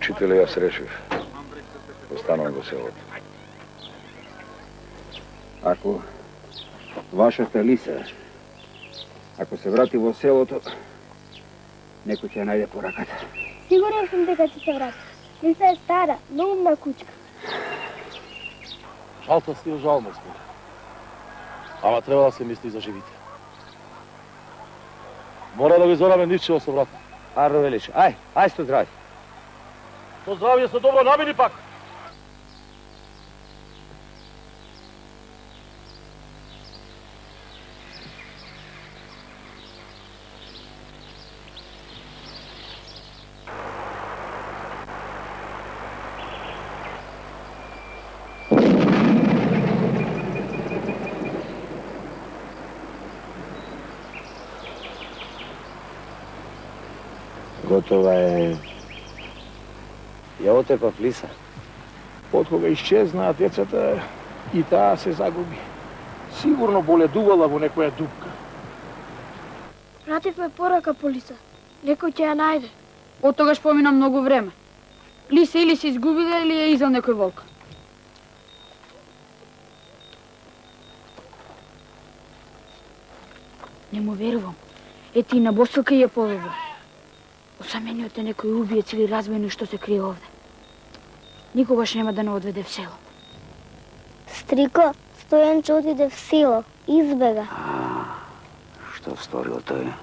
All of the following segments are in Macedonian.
Учителя јас решив. Останувам во селото. Ако вашата Лиса, ако се врати во селото, некој ќе ја најде по раката. Сигурен сум дека ќе се врати. Лиса е стара, но умна кучка. Жалта си жал, господи. Ама треба да се мисли за живите. Мора да ви зораме ничего со врата. Арно велиш, ај сто здрави. То здравје се добро намени пак. Готова е. Ја отепав Лиса. Од кога исчезнаа децата, и таа се загуби. Сигурно боледувала во некоја дупка. Пративме порака по Лиса. Некој ќе ја најде. Од тогаш помина многу време. Лиса или се изгубила или ја изел некој волк. Не му верувам. Ети на босилка ја полова. Осамениот е некој убиец или разбойник што се крие овде. Никогаш нема да не одведе в село. Стрико, Стојанче отиде в село. Избега. Што сторил тој?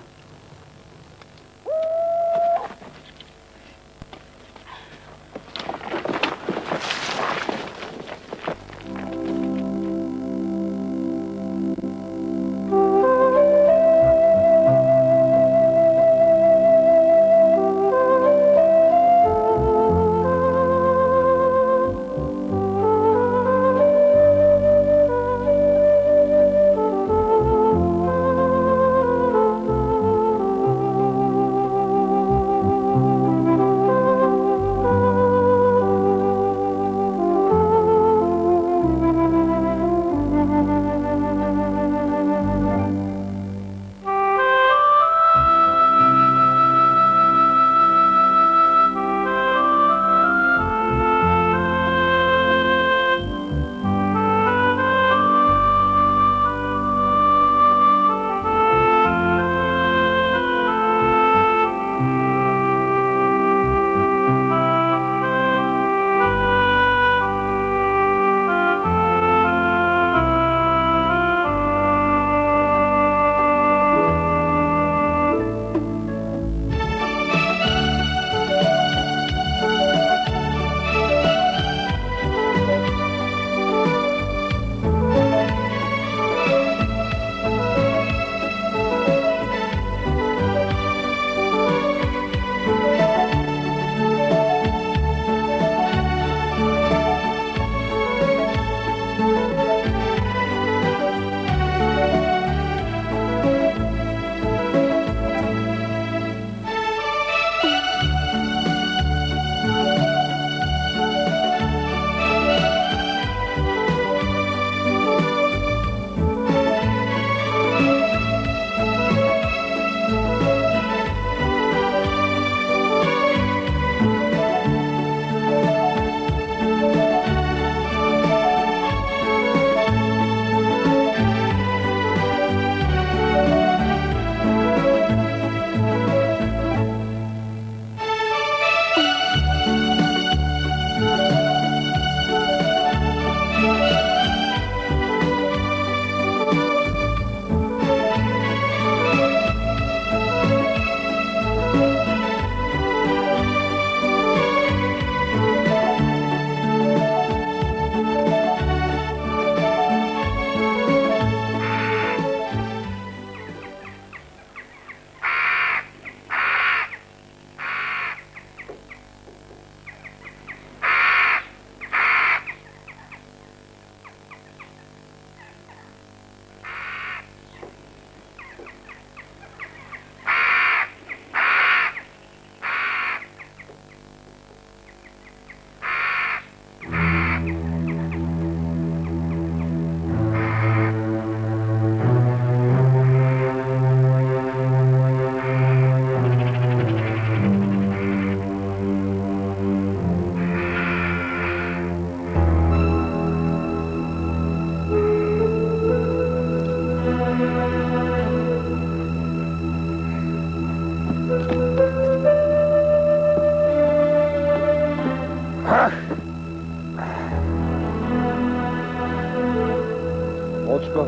Očko,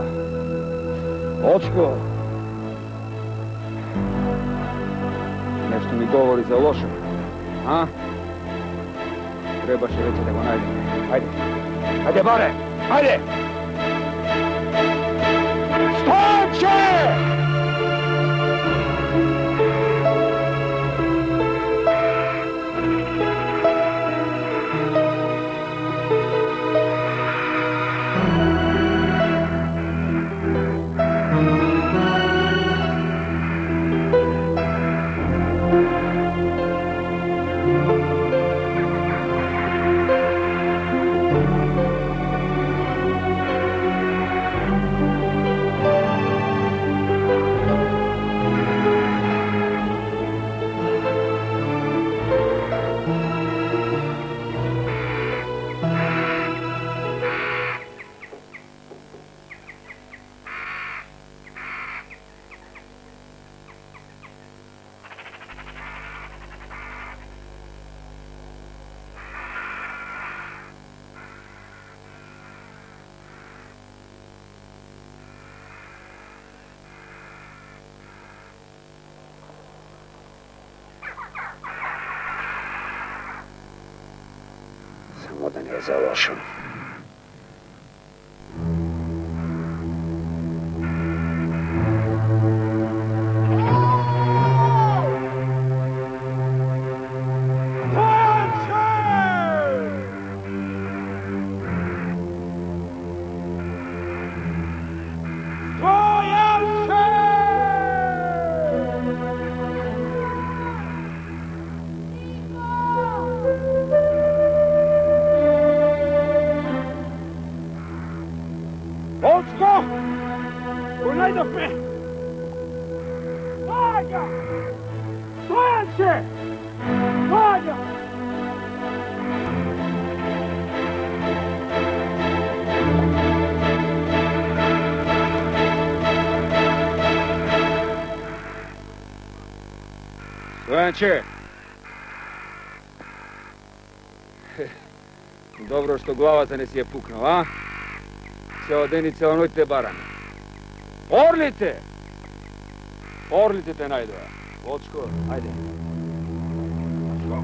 očko. Nešto mi govori za loše, a? Trebaš reći da ga najdem. Ajde, ajde bare, ajde! Stoče! Samo da ne zalošim. Očko! Ko najdope! Vaga! Stojanče! Vaga! Stojanče! Dobro što glava te ne si je puknuo, a? Ceo den i celo noć te barane. Orlite! Orlite te najdoja. Očko, ajde. Očko.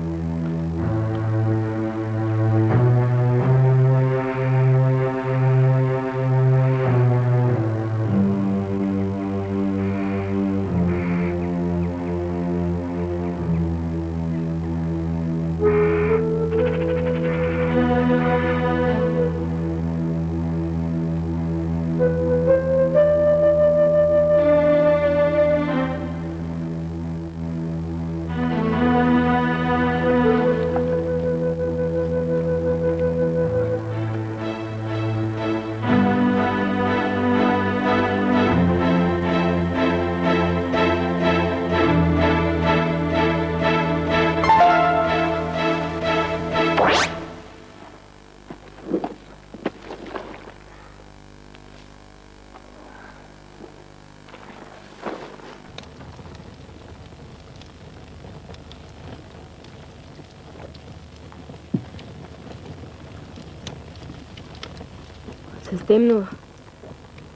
Se stemnilo.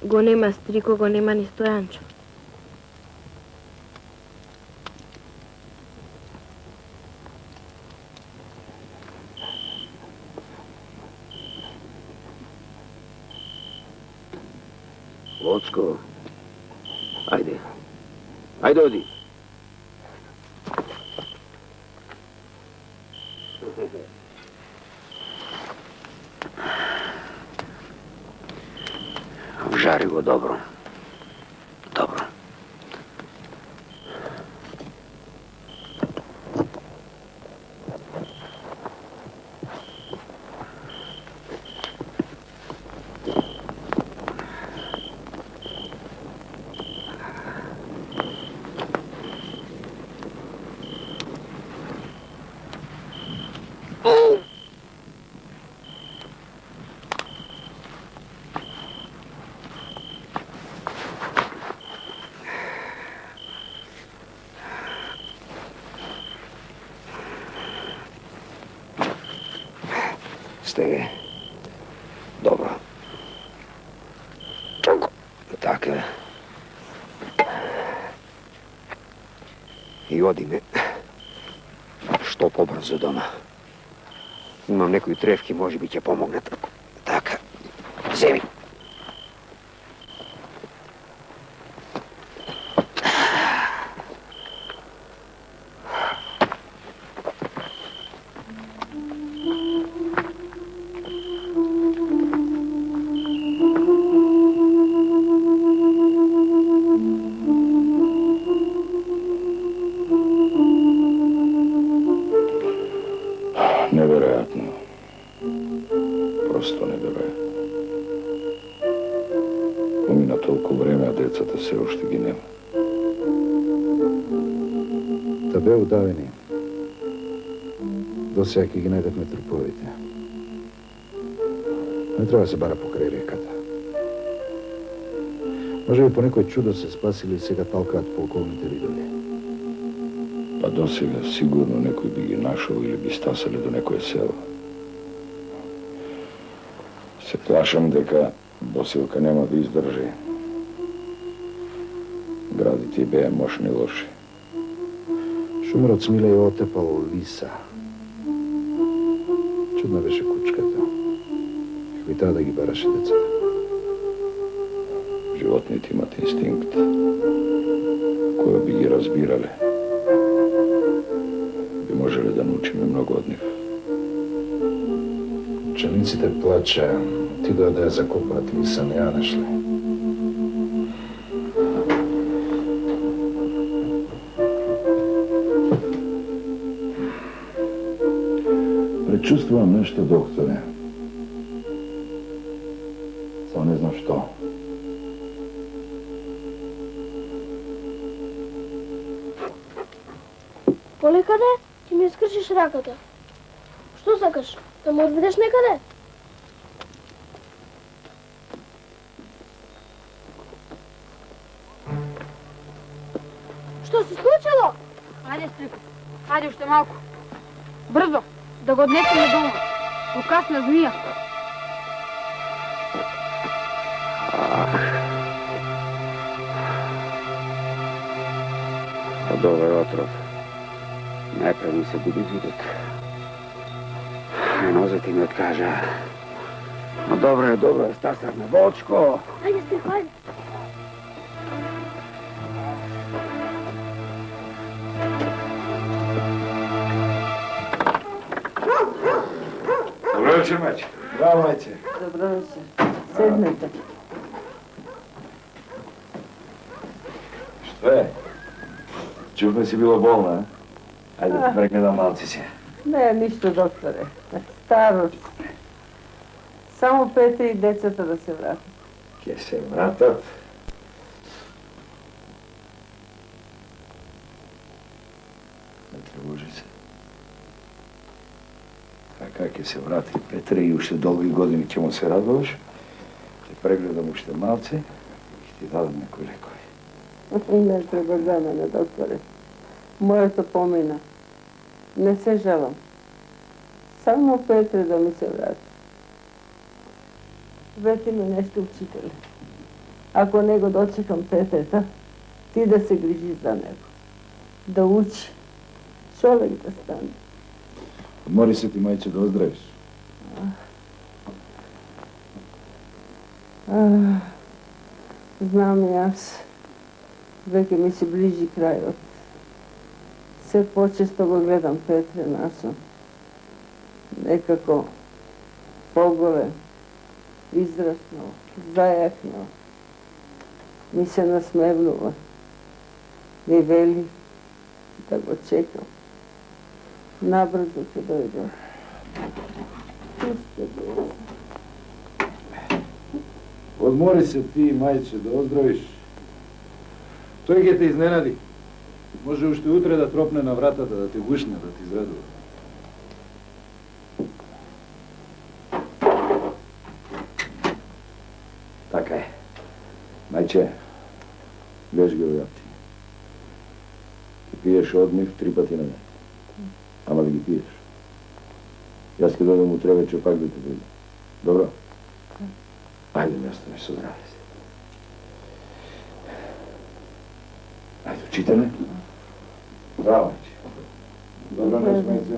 Го нема Стрико, го нема ни Стојанчо. Očko, ajde. Ajde, odi. Žari go dobro. Dobro. Stevi. Dobro. Tako. I odi me što pobrzo doma. Imam nekoj trefki, može bi će pomognat. Tako. Zemi. Neverojatno. Prosto neverojatno. Pomina toliko vreme, a decata se ošte gineva. Тебе удавени. До сега ги најдевме труповите. Не треба се бара покрај реката. Може би по некој чудо се спасили и сега талкаат по околните видови. Па до сега сигурно некој би ги нашол или би стасали до некој село. Се плашам дека Босилка нема да издржи. Градите беа мошни лоши. Шумарот Смиле ја отепал лиса. Чудна беше кучката. Хвитаа да ги бараше децата. Животните имат инстинкт, кој би ги разбирале. Би можеле да научиме многу од нив. Пчениците плаче, отидоа да ја закопаат лиса, не ја нашле. Пречувствувам нешто, докторе. Само не знам што. Полека де, ти ми скршиш раката. Што сакаш? Да ме одведеш некаде? Што се случило? Ајде, Стрико. Ајде уште малку. Брзо, да го однесеме дома. Покасна змија. Од овој отров најпред ми се губи видот. Нозете ми откажа. Но добро е, стасавме. Волчко! Ајде, Стрико, ајде. Добро вечер, мајче. Браво, мајче. Добро вечер. Седнете. Што е? Чувме си била болна, а? Ајде, прегледам малци си. Не, ништо, докторе. Старост. Само Петре и децата да се вратат. Ке се вратат. Не тревожи се. Така ќе се врати Петре и уште долги години ќе му се радуваш. Ќе прегледам уште малце и ќе ти дадам некои лекови. Не треба за мене, докторе. Моето помина. Не се жалам. Само Петре да ми се врати. Вети ме нешто, учителе. Ако не го дочекам Петрета, ти да се грижиш за него. Да учи. Човек да стане. Одмори се ти, мајче, да оздравиш. Знам и аз. Веќе ми се ближи крајот. Се почесто го гледам Петре нашо. Некако поголем, израснал, зајакнал. Ми се насмевнува. Ми вели да го чекам. Набрзо ќе дојде. Пусте го. Одмори се ти, мајче, да оздравиш. Тој ќе те изненади. Може уште утре да тропне на вратата, да те гушне, да ти израдува. Така е. Мајче, веш ги овјапти. Ти пиеш од нив 3 пати на ден. Ама да ги пиеш. Jaz kad odem u Treveče, pak da te vidim. Dobro? Ajde, mi ostaneš sa zdravlje. Ajde, učite me. Bravo. Dobro nas mjesto.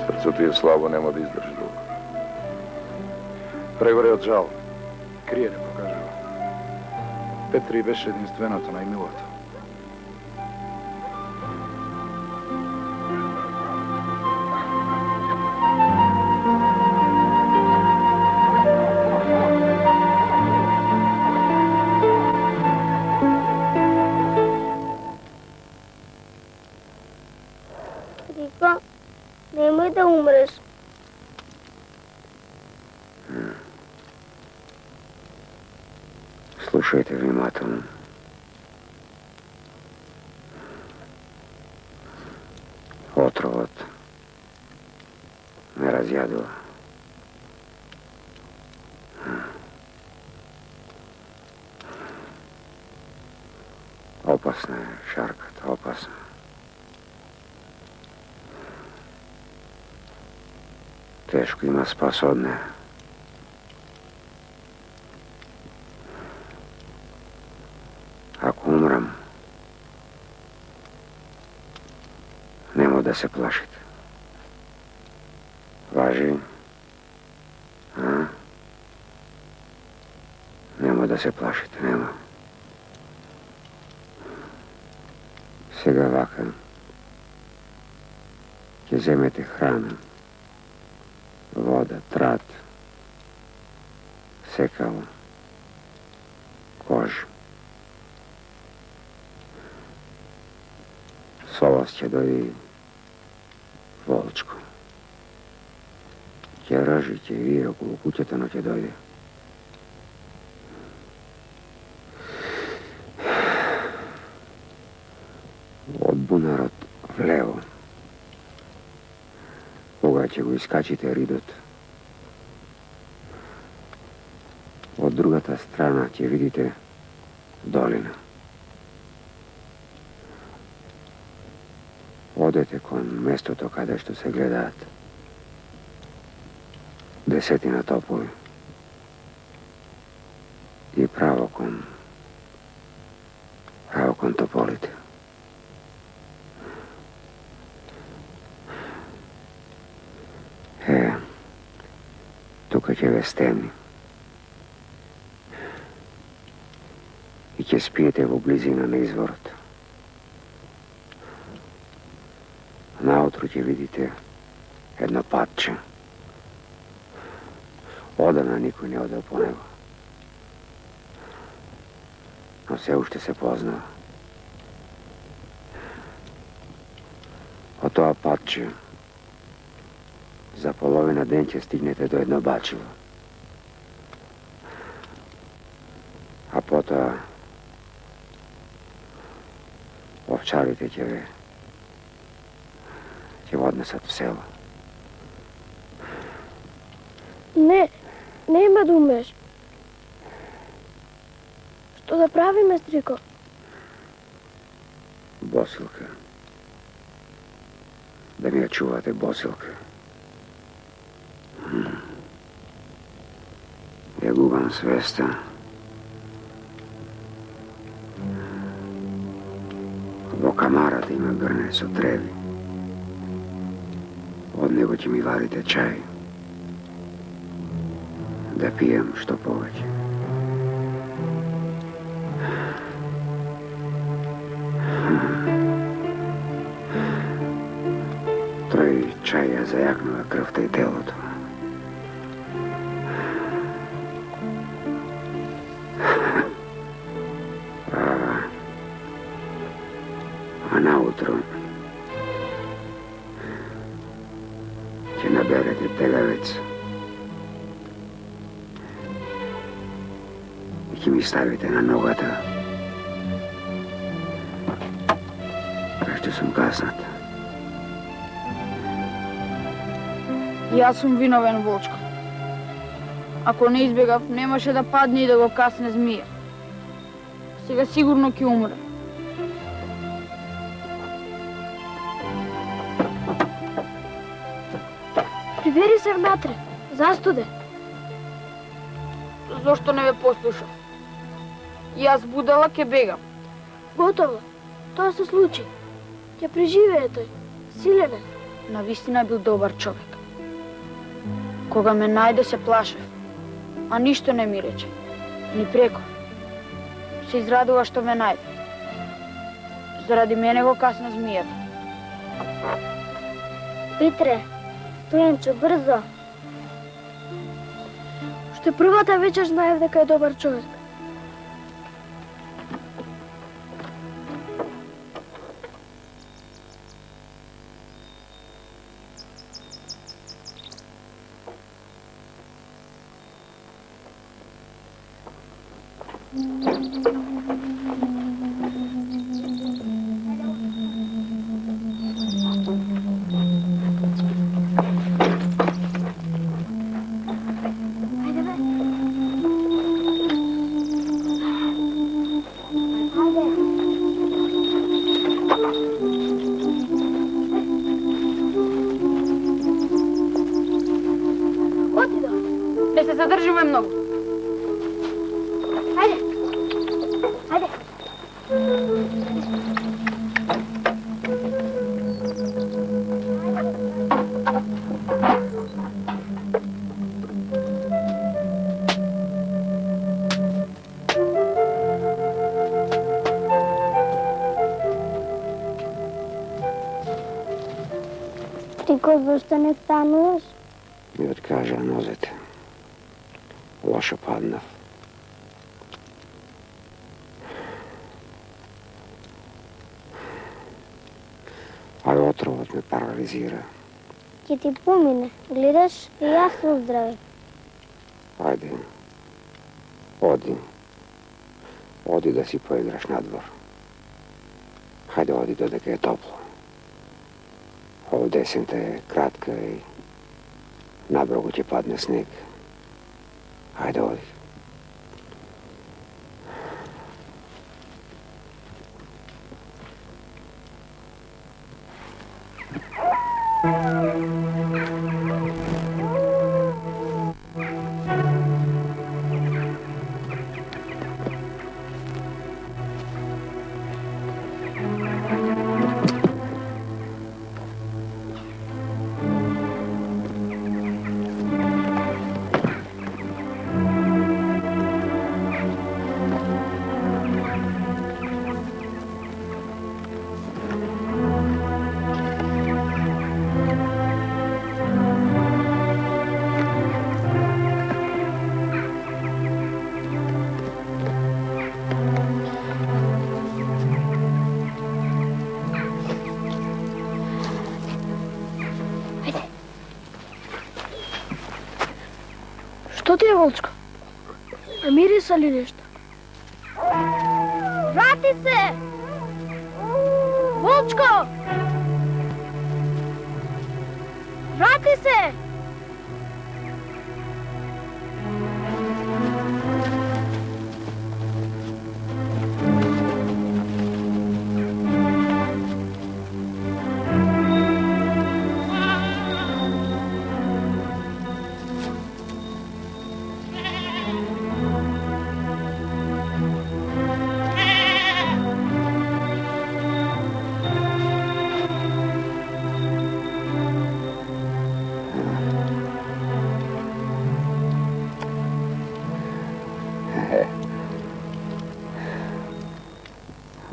Srce ti je slabo, nema da izdrži dugo. Pregore od žal. Krije ne pokaže. Petri беше единственото, най-милото. Рика, немoj да умреш. Слушайте внимателно. Отровът ме разядва. Опасна е шарката, опасна. Тежко има спас от нея. Ако умрам, нема да се плашите. Важи? А? Нема да се плашите, нема. Сега вака ќе земете храна, вода, трат, секало, кожа. Со вас ќе дојде волчко. Ќе ржи, ќе вие около куќата, но ќе дојде. Од бунарот влево, кога ќе го искачите ридот, од другата страна ќе видите долина. Одете кон местото каде што се гледаат 10 топови и право кон тополите. Тука ќе ве стемни и ќе спиете во близина на изворот. Наутро ќе видите едно патче. Одамна никој не одел по него. Но се уште се познава. Од тоа патче за половина ден ќе стигнете до едно бачиво. А потоа овчарите ќе го однесат в село. Не, нема да умреш. Што да правиме, стрико? Босилка. Да ми ја чувате босилка. Ја губам свеста. Во камарата има грне со треви. Од него ќе ми варите чај. Да пиjem што повеќе. Тој чај ја зајакнува крвта и телото. А наутро ќе наберете тегавец и ќе ми ставите на ногата, кај сум гаснат. Јас сум виновен, Волчко. Ако не избегав, немаше да падне и да го касне змија. Сега сигурно ќе умре. Прибери се внатре. Застуде. Зошто не ме послуша? Јас будала ќе бегам. Готово. Тоа се случи. Ќе преживее тој. Силен е. Навистина бил добар човек. Кога ме најде се плашев, а ништо не ми рече. Ни преко. Се израдува што ме најде. Заради мене го касна змијата. Петре, Стојанчо, брзо. Уште првата вечер знаев дека е добар човек. Не се задржуваме многу. Ајде. Ајде. Тико, зашто не стануваш? Ми откажа нозете. Лошо паднав. А отровот ме парализира. Ќе ти помине. Гледаш, и јас се оздравив. Ајде. Оди. Оди да си поиграш надвор. Хајде оди додека е топло. Овде есента е кратка и наброго ќе падне снег. Хајде оди. Што ти е, Волчко? А мириса ли нешто? Врати се! Волчко! Врати се!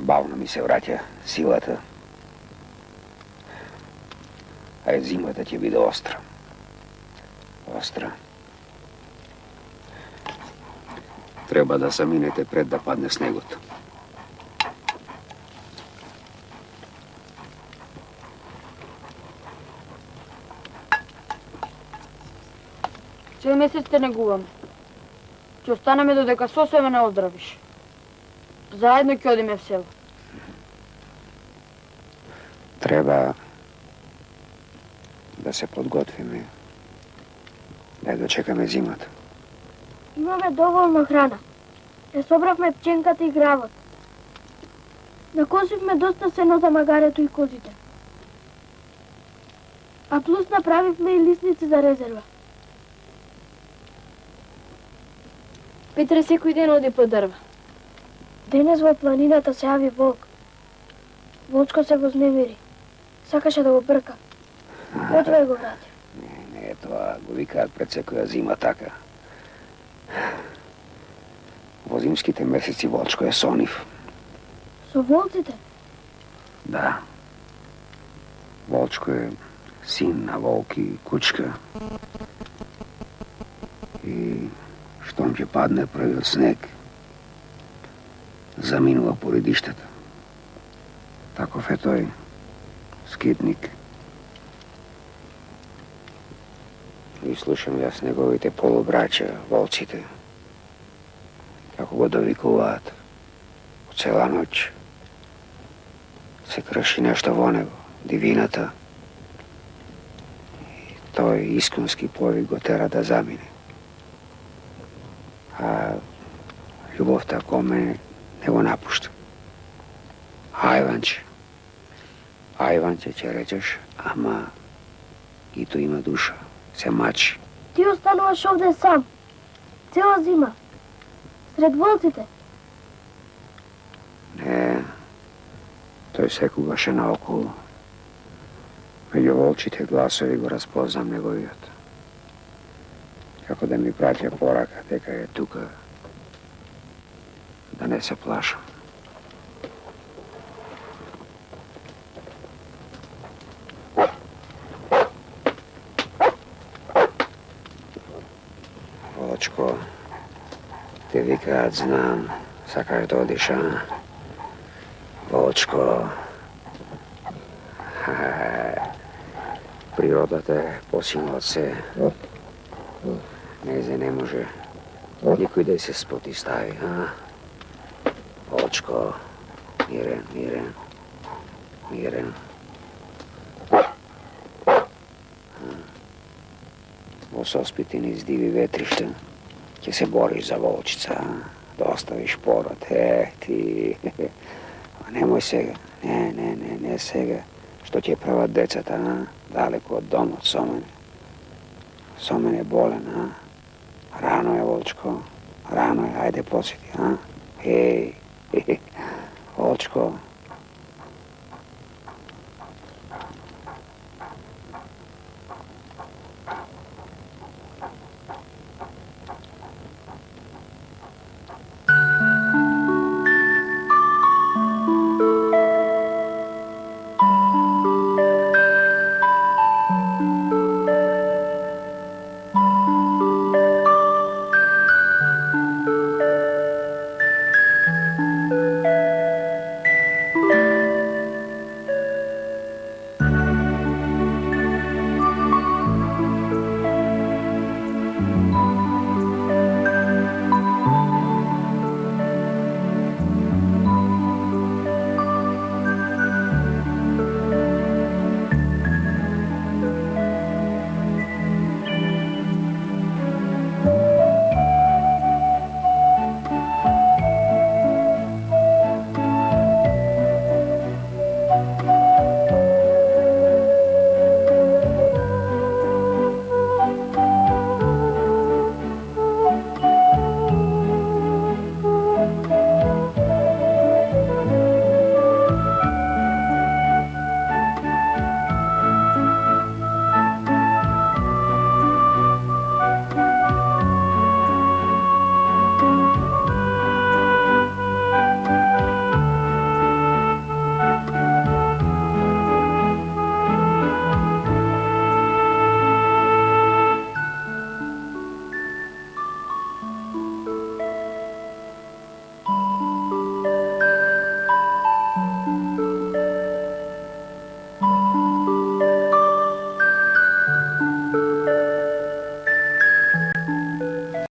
Бавно ми се враќа силата. А и зимата ќе биде остра. Остра. Треба да се минете пред да падне снегот. Цел месец те негуваме. Ќе останеме додека сосеме не оздравиш. Заедно ќе одиме в село. Треба да се подготвиме, да ја дочекаме зимата. Имаме доволно храна. Ја собравме пченката и гравот. Накосивме доста сено за магарето и козите. А плюс направивме и лисници за резерва. Петре секој ден оди по дрва. Денес во планината се јави волк. Волчко се вознемири. Сакаше да го брка. Отве го врати. Не, тоа го викаат пред секоја зима така. Во зимските месеци Волчко е сонив. Со волците? Да. Волчко е син на волк и кучка. И штом ќе падне првиот снег, заминува по редиштата. Таков е тој скитник. И слушам јас неговите полубрача, волците, како го довикуваат цела ноќ. Се крши нешто во него, дивината. И тој исконски повик го тера да замине. А љубовта ко мене не го напушта. Ајванче. Ајванче ќе речеш, ама и то има душа, се мачи. Ти остануваш овде сам. Цела зима. Сред волците. Не, тој секогаш е наоколу. Меѓу волчите гласови го распознам неговиот. Како да ми праќа порака дека е тука, да не се плашам. Волчко, те викаат, знам, сакаш да одиш, а? Волчко, природата е посилна од се. Незе не може никој да се спротивстави, а? Волчко, мирен, мирен, мирен. Во соспити низ диви ветришта, ќе се бориш за волчица, да оставиш пород. Ти... Немој сега, не сега. Што ќе прават децата, а? Далеко од домот со мене. Со мене болен, а? Рано е, Волчко, рано е, ајде посети, а? Волчко,